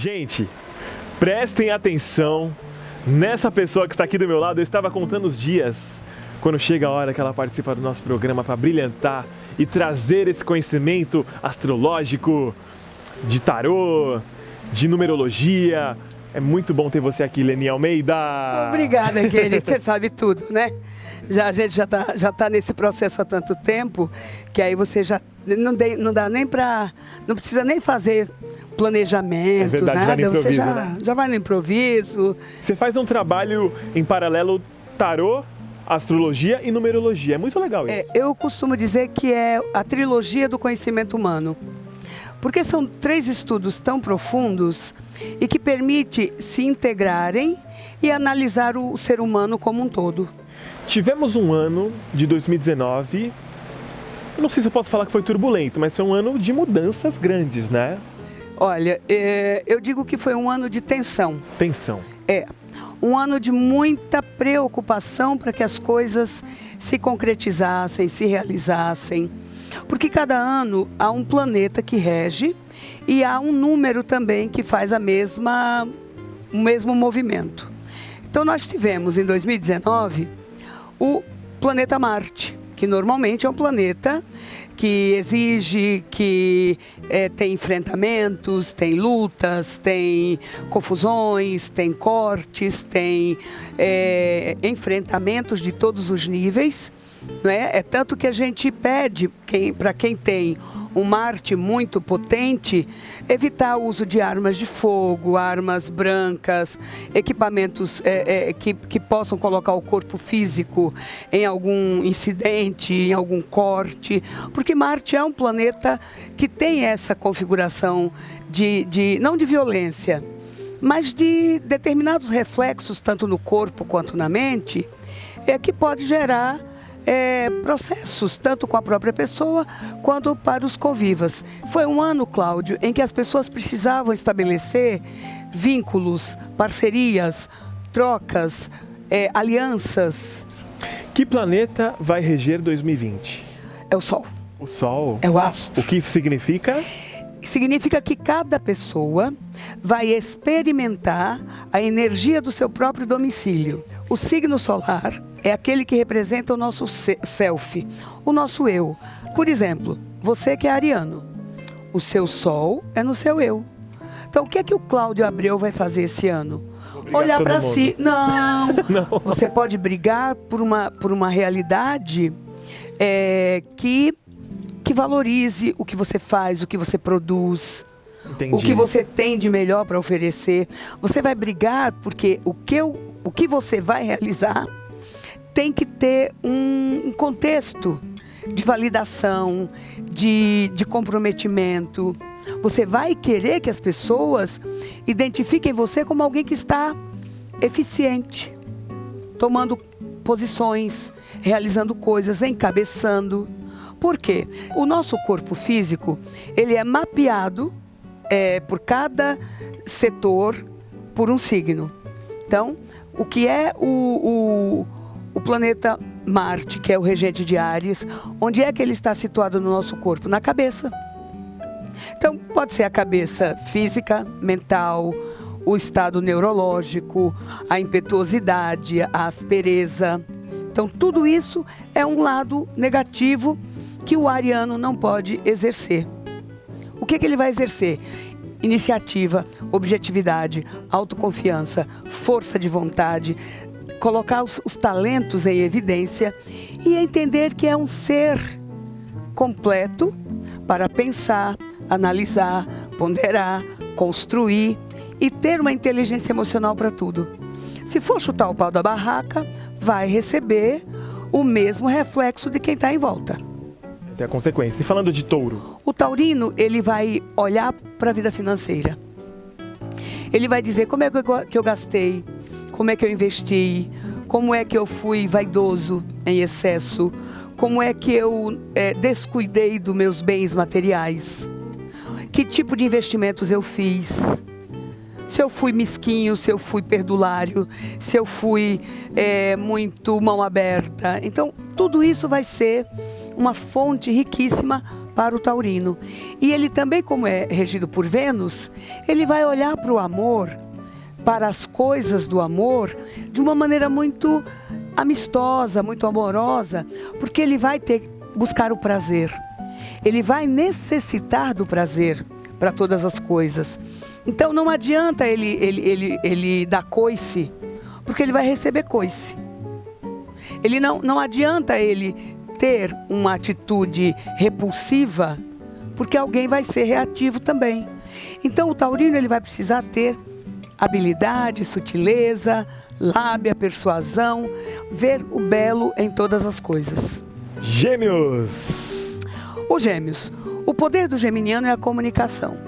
Gente, prestem atenção nessa pessoa que está aqui do meu lado. Eu estava contando os dias quando chega a hora que ela participa do nosso programa para brilhantar e trazer esse conhecimento astrológico, de tarô, de numerologia. É muito bom ter você aqui, Leni Almeida. Obrigada, querido. Você sabe tudo, né? A gente já tá nesse processo há tanto tempo que aí você já não dá nem para, não precisa nem fazer planejamento, é verdade, nada. vai no improviso, Você né? já vai no improviso. Você faz um trabalho em paralelo tarô, astrologia e numerologia. É muito legal isso. Eu costumo dizer que é a trilogia do conhecimento humano. Porque são 3 estudos tão profundos e que permite se integrarem e analisar o ser humano como um todo. Tivemos um ano de 2019, eu não sei se eu posso falar que foi turbulento, mas foi um ano de mudanças grandes, né? Olha, eu digo que foi um ano de tensão. Tensão. Um ano de muita preocupação para que as coisas se concretizassem, se realizassem. Porque cada ano há um planeta que rege e há um número também que faz o mesmo movimento. Então nós tivemos em 2019 o planeta Marte, que normalmente é um planeta que exige, que tem enfrentamentos, tem lutas, tem confusões, tem cortes, tem enfrentamentos de todos os níveis. Não é? É tanto que a gente pede para quem tem um Marte muito potente, evitar o uso de armas de fogo, armas brancas, equipamentos que possam colocar o corpo físico em algum incidente, em algum corte, porque Marte é um planeta que tem essa configuração não de violência, mas de determinados reflexos, tanto no corpo quanto na mente, que pode gerar processos, tanto com a própria pessoa quanto para os convivas. Foi um ano, Cláudio, em que as pessoas precisavam estabelecer vínculos, parcerias, trocas, alianças. Que planeta vai reger 2020? É o Sol. O Sol? É o astro. O que isso significa? Significa que cada pessoa vai experimentar a energia do seu próprio domicílio. O signo solar é aquele que representa o nosso self, o nosso eu. Por exemplo, você que é ariano, o seu sol é no seu eu. Então, o que é que o Cláudio Abreu vai fazer esse ano? Olhar para si. Não. Você pode brigar por uma realidade que valorize o que você faz, o que você produz. Entendi. O que você tem de melhor para oferecer. Você vai brigar porque o que você vai realizar tem que ter um contexto de validação, de comprometimento. Você vai querer que as pessoas identifiquem você como alguém que está eficiente, tomando posições, realizando coisas, encabeçando. Por quê? O nosso corpo físico, ele é mapeado por cada setor, por um signo. Então, o que é o planeta Marte, que é o regente de Áries, onde é que ele está situado no nosso corpo? Na cabeça. Então, pode ser a cabeça física, mental, o estado neurológico, a impetuosidade, a aspereza. Então, tudo isso é um lado negativo que o ariano não pode exercer. O que ele vai exercer? Iniciativa, objetividade, autoconfiança, força de vontade, colocar os talentos em evidência e entender que é um ser completo para pensar, analisar, ponderar, construir e ter uma inteligência emocional para tudo. Se for chutar o pau da barraca, vai receber o mesmo reflexo de quem está em volta. Tem a consequência. E falando de touro? O taurino, ele vai olhar para a vida financeira. Ele vai dizer como é que eu gastei, como é que eu investi, como é que eu fui vaidoso em excesso, como é que eu descuidei dos meus bens materiais, que tipo de investimentos eu fiz, se eu fui mesquinho, se eu fui perdulário, se eu fui muito mão aberta. Então, tudo isso vai ser uma fonte riquíssima para o taurino. E ele também, como é regido por Vênus, ele vai olhar para o amor, para as coisas do amor, de uma maneira muito amistosa, muito amorosa, porque ele vai buscar o prazer. Ele vai necessitar do prazer para todas as coisas. Então não adianta ele dar coice, porque ele vai receber coice. Não adianta ele ter uma atitude repulsiva, porque alguém vai ser reativo também. Então o taurino ele vai precisar ter habilidade, sutileza, lábia, persuasão, ver o belo em todas as coisas. Gêmeos! Os Gêmeos. O poder do geminiano é a comunicação.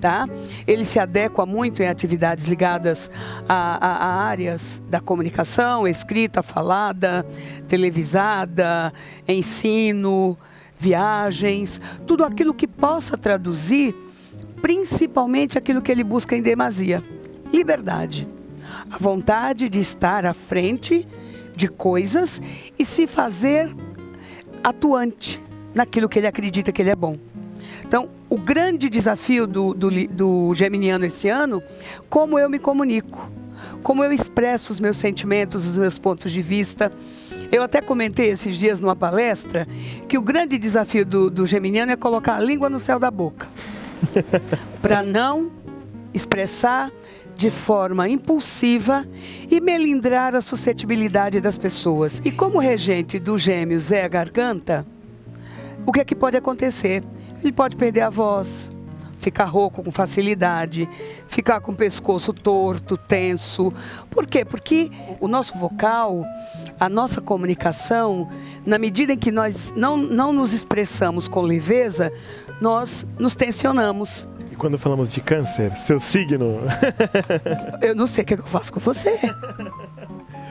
Tá? Ele se adequa muito em atividades ligadas a áreas da comunicação, escrita, falada, televisada, ensino, viagens, tudo aquilo que possa traduzir, principalmente aquilo que ele busca em demasia: liberdade, a vontade de estar à frente de coisas e se fazer atuante naquilo que ele acredita que ele é bom. Então, o grande desafio do geminiano esse ano, como eu me comunico, como eu expresso os meus sentimentos, os meus pontos de vista. Eu até comentei esses dias numa palestra que o grande desafio do geminiano é colocar a língua no céu da boca, para não expressar de forma impulsiva e melindrar a suscetibilidade das pessoas. E como o regente dos Gêmeos é a garganta, o que é que pode acontecer? Ele pode perder a voz, ficar rouco com facilidade, ficar com o pescoço torto, tenso. Por quê? Porque o nosso vocal, a nossa comunicação, na medida em que nós não nos expressamos com leveza, nós nos tensionamos. E quando falamos de câncer, seu signo? Eu não sei o que eu faço com você.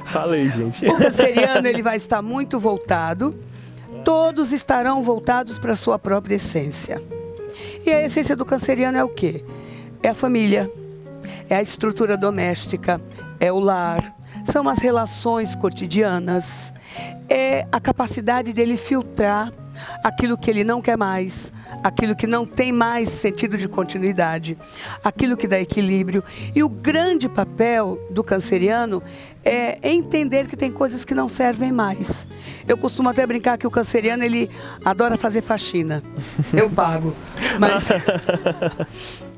Falei, gente. O canceriano ele vai estar muito voltado. Todos estarão voltados para a sua própria essência. E a essência do canceriano é o quê? É a família, é a estrutura doméstica, é o lar, são as relações cotidianas, é a capacidade dele filtrar aquilo que ele não quer mais, aquilo que não tem mais sentido de continuidade, aquilo que dá equilíbrio. E o grande papel do canceriano é entender que tem coisas que não servem mais. Eu costumo até brincar que o canceriano, ele adora fazer faxina. Eu pago.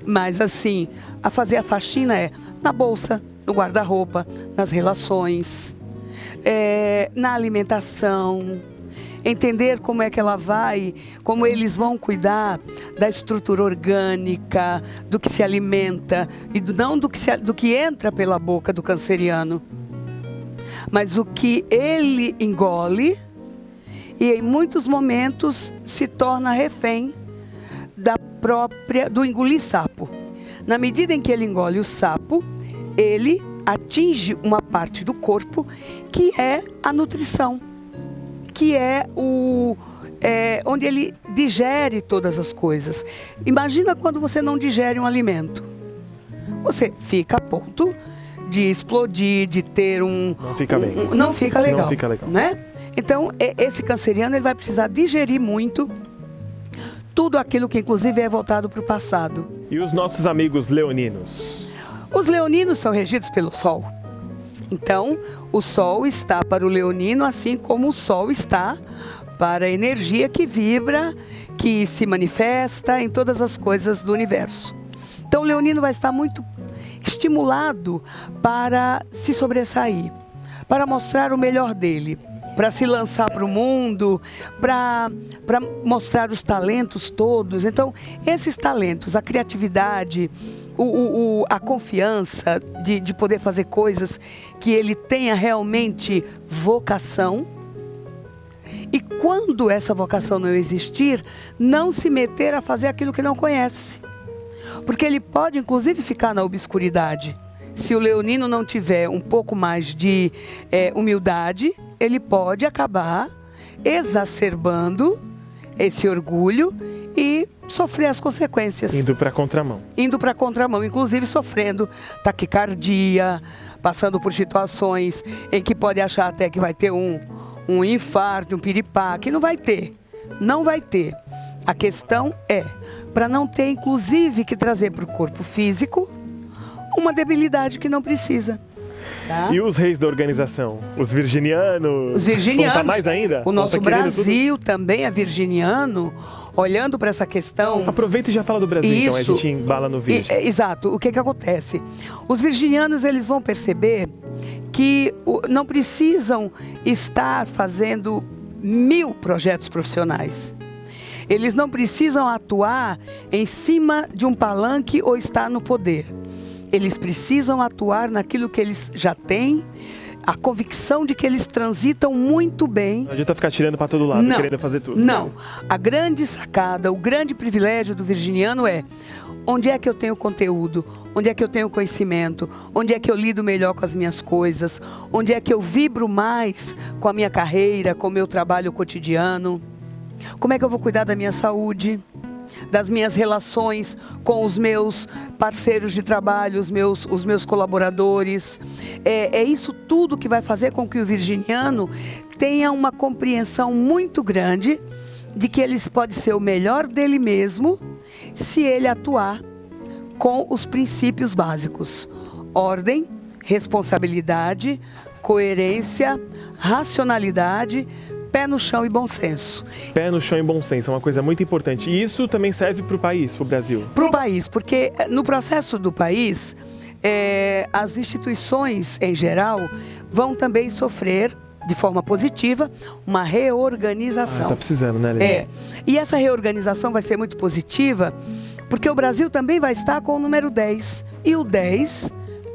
Mas assim, a fazer a faxina é na bolsa, no guarda-roupa, nas relações, na alimentação. Entender como é que ela vai, como eles vão cuidar da estrutura orgânica, do que se alimenta, e não do que entra pela boca do canceriano, mas o que ele engole e em muitos momentos se torna refém do engolir sapo. Na medida em que ele engole o sapo, ele atinge uma parte do corpo que é a nutrição, que é onde ele digere todas as coisas. Imagina quando você não digere um alimento. Você fica a ponto de explodir, de ter Não fica bem. Não fica legal. Não fica legal. Né? Então, esse canceriano ele vai precisar digerir muito tudo aquilo que inclusive é voltado para o passado. E os nossos amigos leoninos? Os leoninos são regidos pelo Sol. Então, o Sol está para o leonino, assim como o Sol está para a energia que vibra, que se manifesta em todas as coisas do universo. Então, o leonino vai estar muito estimulado para se sobressair, para mostrar o melhor dele, para se lançar para o mundo, para mostrar os talentos todos. Então, esses talentos, a criatividade, a confiança de poder fazer coisas que ele tenha realmente vocação. E quando essa vocação não existir, não se meter a fazer aquilo que não conhece. Porque ele pode, inclusive, ficar na obscuridade. Se o leonino não tiver um pouco mais de humildade, ele pode acabar exacerbando esse orgulho e sofrer as consequências. Indo para contramão. Indo para contramão, inclusive sofrendo taquicardia, passando por situações em que pode achar até que vai ter um infarto, um piripaque. Não vai ter. Não vai ter. A questão é para não ter, inclusive, que trazer para o corpo físico uma debilidade que não precisa. Tá? E os reis da organização? Os virginianos? Os virginianos. Vão tá mais ainda? O nosso Brasil tudo? também é virginiano, olhando para essa questão. Aproveita e já fala do Brasil, então, a gente embala no virgem. Exato. O que acontece? Os virginianos, eles vão perceber que não precisam estar fazendo 1000 projetos profissionais. Eles não precisam atuar em cima de um palanque ou estar no poder. Eles precisam atuar naquilo que eles já têm, a convicção de que eles transitam muito bem. Não adianta ficar tirando para todo lado, querendo fazer tudo. Não. A grande sacada, o grande privilégio do virginiano é: onde é que eu tenho conteúdo? Onde é que eu tenho conhecimento? Onde é que eu lido melhor com as minhas coisas? Onde é que eu vibro mais com a minha carreira, com o meu trabalho cotidiano? Como é que eu vou cuidar da minha saúde? Das minhas relações com os meus parceiros de trabalho, os meus colaboradores. É isso tudo que vai fazer com que o virginiano tenha uma compreensão muito grande de que ele pode ser o melhor dele mesmo se ele atuar com os princípios básicos: ordem, responsabilidade, coerência, racionalidade, pé no chão e bom senso. Pé no chão e bom senso é uma coisa muito importante. E isso também serve para o país, para o Brasil? Para o país, porque no processo do país, as instituições em geral vão também sofrer, de forma positiva, uma reorganização. Tá precisando, né, Lê? E essa reorganização vai ser muito positiva, porque o Brasil também vai estar com o número 10. E o 10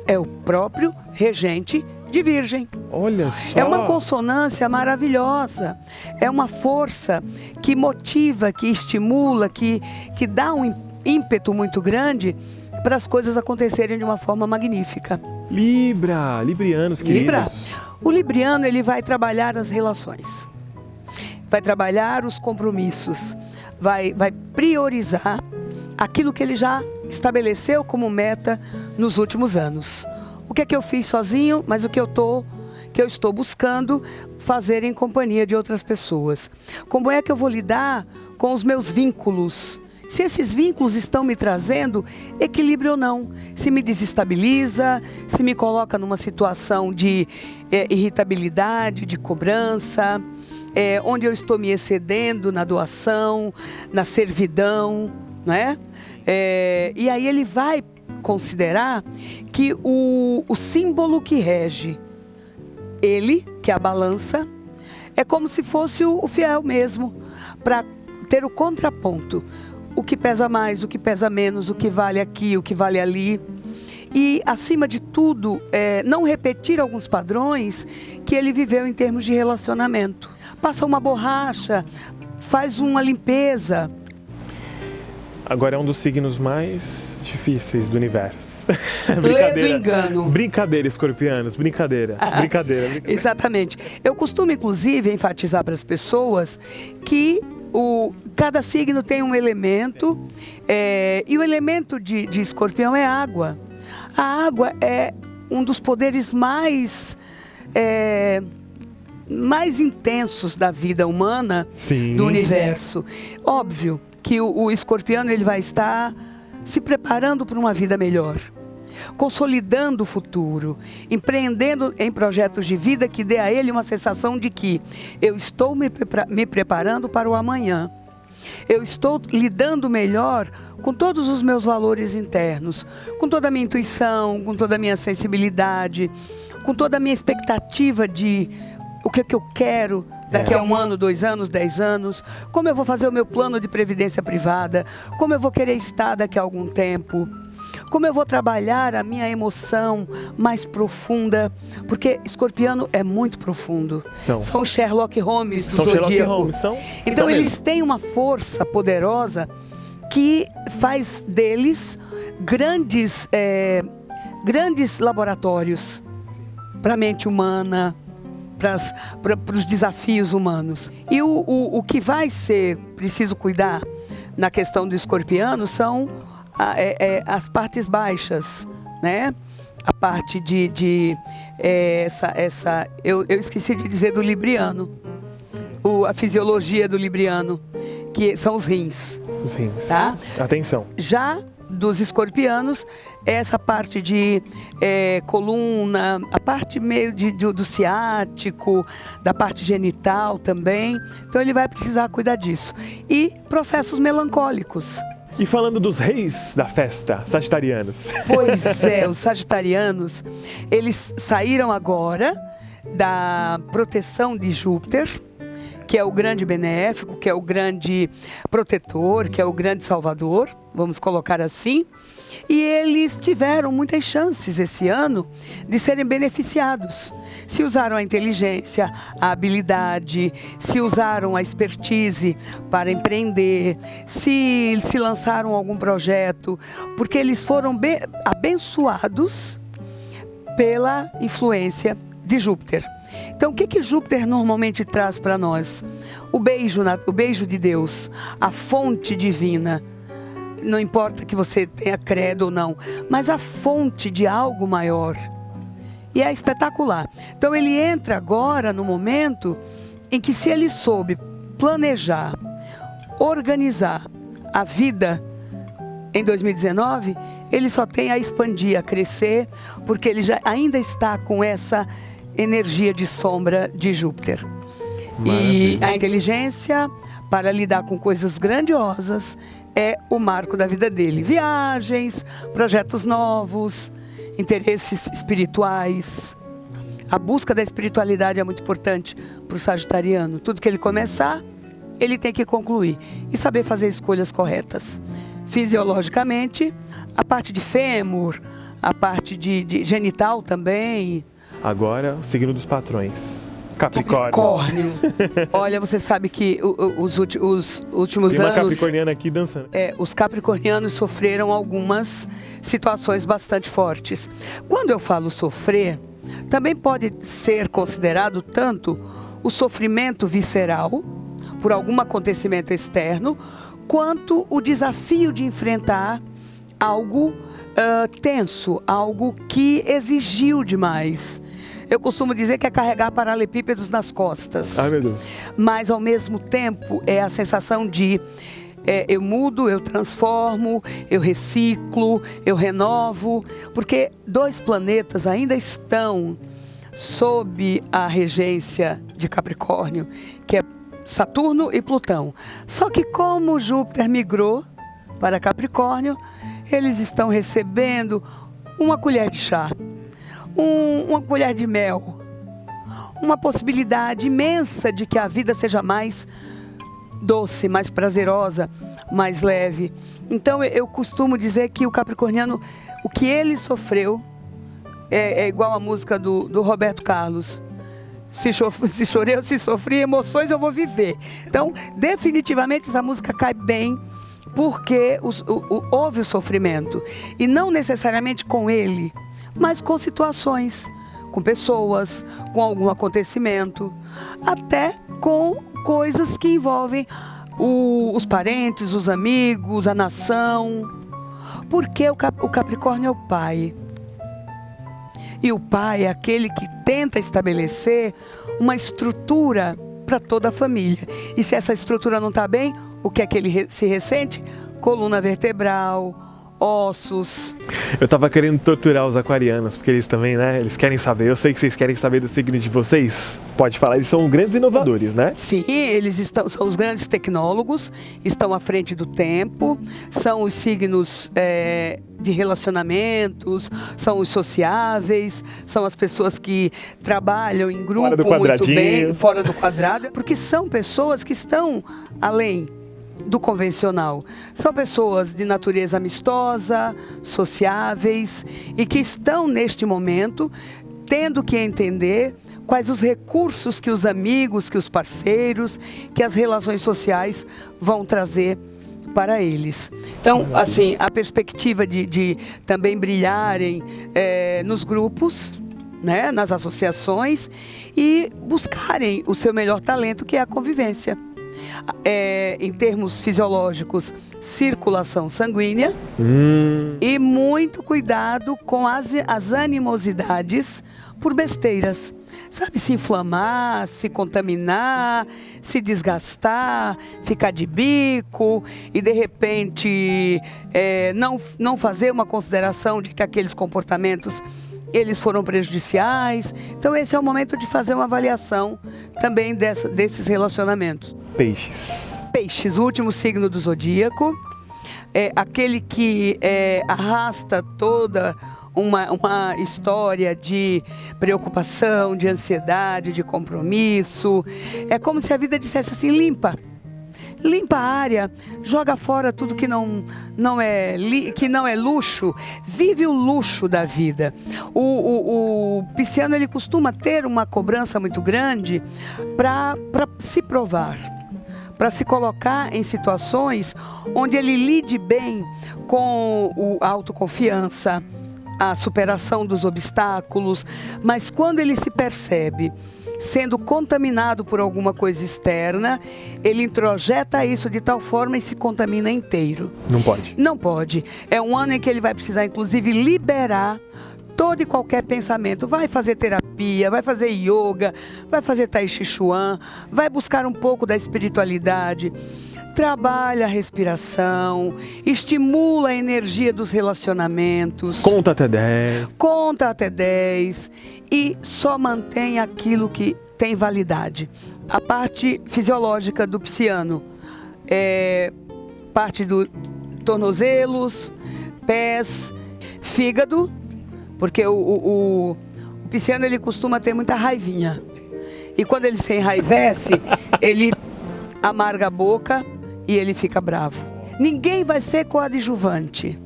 é o próprio regente de Virgem. Olha só! É uma consonância maravilhosa. É uma força que motiva, que estimula, que dá um ímpeto muito grande para as coisas acontecerem de uma forma magnífica. Librianos, queridos. Libra. O libriano, ele vai trabalhar as relações. Vai trabalhar os compromissos. Vai priorizar aquilo que ele já estabeleceu como meta nos últimos anos. O que é que eu fiz sozinho, mas o que eu estou buscando fazer em companhia de outras pessoas. Como é que eu vou lidar com os meus vínculos? Se esses vínculos estão me trazendo equilíbrio ou não. Se me desestabiliza, se me coloca numa situação de irritabilidade, de cobrança, onde eu estou me excedendo na doação, na servidão, não é? E aí ele vai considerar que o símbolo que rege ele, que é a balança, é como se fosse o fiel mesmo, para ter o contraponto. O que pesa mais, o que pesa menos, o que vale aqui, o que vale ali. E, acima de tudo, não repetir alguns padrões que ele viveu em termos de relacionamento. Passa uma borracha, faz uma limpeza. Agora é um dos signos mais difíceis do universo. Lê do engano. Brincadeira, escorpianos, brincadeira. Exatamente. Eu costumo, inclusive, enfatizar para as pessoas que cada signo tem um elemento, e o elemento de escorpião é água. A água é um dos poderes mais intensos da vida humana. Sim. Do universo. Óbvio que o escorpiano ele vai estar se preparando para uma vida melhor, consolidando o futuro, empreendendo em projetos de vida que dê a ele uma sensação de que eu estou me preparando para o amanhã. Eu estou lidando melhor com todos os meus valores internos, com toda a minha intuição, com toda a minha sensibilidade, com toda a minha expectativa de o que eu quero daqui a 1 ano, 2 anos, 10 anos, como eu vou fazer o meu plano de previdência privada, como eu vou querer estar daqui a algum tempo, como eu vou trabalhar a minha emoção mais profunda, porque escorpiano é muito profundo. São Sherlock Holmes do zodíaco. Então eles têm uma força poderosa que faz deles grandes laboratórios para a mente humana, para os desafios humanos. E o que vai ser preciso cuidar na questão do escorpiano são as partes baixas, né? A parte eu esqueci de dizer do libriano, a fisiologia do libriano, que são os rins. Os rins. Tá? Atenção. Já dos escorpianos, essa parte de coluna, a parte meio do ciático, da parte genital também. Então ele vai precisar cuidar disso. E processos melancólicos. E falando dos reis da festa, sagitarianos. Pois é, os sagitarianos, eles saíram agora da proteção de Júpiter, que é o grande benéfico, que é o grande protetor, que é o grande salvador, vamos colocar assim. E eles tiveram muitas chances esse ano de serem beneficiados. Se usaram a inteligência, a habilidade, se usaram a expertise para empreender, se lançaram algum projeto, porque eles foram abençoados pela influência de Júpiter. Então, o que Júpiter normalmente traz para nós? O beijo de Deus, a fonte divina. Não importa que você tenha credo ou não, mas a fonte de algo maior. E é espetacular. Então, ele entra agora no momento em que, se ele soube planejar, organizar a vida em 2019, ele só tem a expandir, a crescer, porque ele ainda está com essa energia de sombra de Júpiter. Maravilha. E a inteligência para lidar com coisas grandiosas é o marco da vida dele. Viagens, projetos novos, interesses espirituais. A busca da espiritualidade é muito importante para o sagitariano. Tudo que ele começar, ele tem que concluir e saber fazer escolhas corretas. Fisiologicamente, a parte de fêmur, a parte de genital também. Agora, o signo dos patrões. Capricórnio. Olha, você sabe que os últimos Tem uma anos... capricorniana aqui dançando. Os capricornianos sofreram algumas situações bastante fortes. Quando eu falo sofrer, também pode ser considerado tanto o sofrimento visceral, por algum acontecimento externo, quanto o desafio de enfrentar algo tenso, algo que exigiu demais. Eu costumo dizer que é carregar paralelepípedos nas costas. Ai, meu Deus. Mas, ao mesmo tempo, é a sensação de eu mudo, eu transformo, eu reciclo, eu renovo. Porque 2 planetas ainda estão sob a regência de Capricórnio, que é Saturno e Plutão. Só que como Júpiter migrou para Capricórnio, eles estão recebendo uma colher de chá. Uma colher de mel, uma possibilidade imensa de que a vida seja mais doce, mais prazerosa, mais leve. Então eu costumo dizer que o capricorniano, o que ele sofreu, é igual a música do Roberto Carlos. Se chorei ou se sofri, emoções eu vou viver. Então, definitivamente essa música cai bem, porque houve o sofrimento. E não necessariamente com ele, mas com situações, com pessoas, com algum acontecimento, até com coisas que envolvem os parentes, os amigos, a nação. Porque o Capricórnio é o pai. E o pai é aquele que tenta estabelecer uma estrutura para toda a família. E se essa estrutura não está bem, o que é que ele se ressente? Coluna vertebral, ossos. Eu tava querendo torturar os aquarianos, porque eles também, né? Eles querem saber. Eu sei que vocês querem saber do signo de vocês. Pode falar, eles são grandes inovadores, né? Sim, eles são os grandes tecnólogos, estão à frente do tempo, são os signos de relacionamentos, são os sociáveis, são as pessoas que trabalham em grupo muito bem, fora do quadrado, porque são pessoas que estão além do convencional. São pessoas de natureza amistosa, sociáveis e que estão neste momento tendo que entender quais os recursos que os amigos, que os parceiros, que as relações sociais vão trazer para eles. Então, assim, a perspectiva de também brilharem nos grupos, né, nas associações e buscarem o seu melhor talento, que é a convivência. em termos fisiológicos, circulação sanguínea. E muito cuidado com as animosidades por besteiras. Sabe, se inflamar, se contaminar, se desgastar, ficar de bico e de repente não fazer uma consideração de que aqueles comportamentos eles foram prejudiciais. Então esse é o momento de fazer uma avaliação também desses relacionamentos. Peixes, o último signo do zodíaco, é aquele que arrasta toda uma história de preocupação, de ansiedade, de compromisso. É como se a vida dissesse assim: limpa a área, joga fora tudo que não é luxo, vive o luxo da vida. O pisciano, ele costuma ter uma cobrança muito grande para se provar, para se colocar em situações onde ele lide bem com a autoconfiança, a superação dos obstáculos. Mas quando ele se percebe sendo contaminado por alguma coisa externa, ele introjeta isso de tal forma e se contamina inteiro. Não pode. Não pode. É um ano em que ele vai precisar, inclusive, liberar todo e qualquer pensamento. Vai fazer terapia, vai fazer yoga, vai fazer tai chi chuan, vai buscar um pouco da espiritualidade. Trabalha a respiração, estimula a energia dos relacionamentos. Conta até 10 e só mantém aquilo que tem validade. A parte fisiológica do pisciano é parte dos tornozelos, pés, fígado, porque o pisciano, ele costuma ter muita raivinha. E quando ele se enraivece, ele amarga a boca e ele fica bravo. Ninguém vai ser coadjuvante.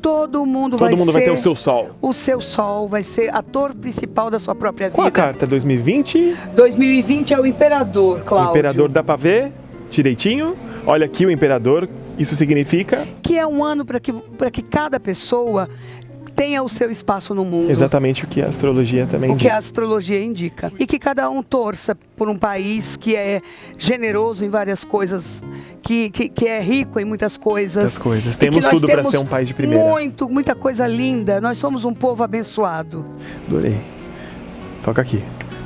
Todo mundo vai ter o seu sol. O seu sol vai ser ator principal da sua própria vida. Qual a carta? 2020? 2020 é o Imperador, Cláudio. O Imperador dá pra ver direitinho. Olha aqui o Imperador. Isso significa? Que é um ano para que cada pessoa tenha o seu espaço no mundo. Exatamente o que a astrologia também indica. O que a astrologia indica. E que cada um torça por um país que é generoso em várias coisas, que é rico em muitas coisas. Temos tudo para ser um país de primeira. Muita coisa linda. Nós somos um povo abençoado. Adorei. Toca aqui.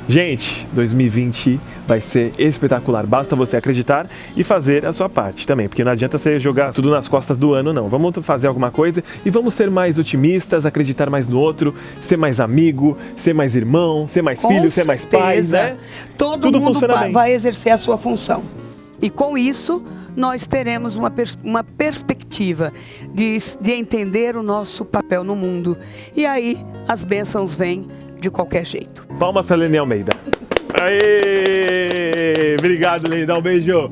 Gente, 2020 vai ser espetacular. Basta você acreditar e fazer a sua parte também, porque não adianta você jogar tudo nas costas do ano, não. Vamos fazer alguma coisa e vamos ser mais otimistas, acreditar mais no outro, ser mais amigo, ser mais irmão, ser mais filho, ser mais pai, né? Todo mundo vai exercer a sua função. E com isso, nós teremos uma perspectiva de entender o nosso papel no mundo. E aí, as bênçãos vêm de qualquer jeito. Palmas para Lene Almeida. Aê! Obrigado, Lene. Dá um beijo.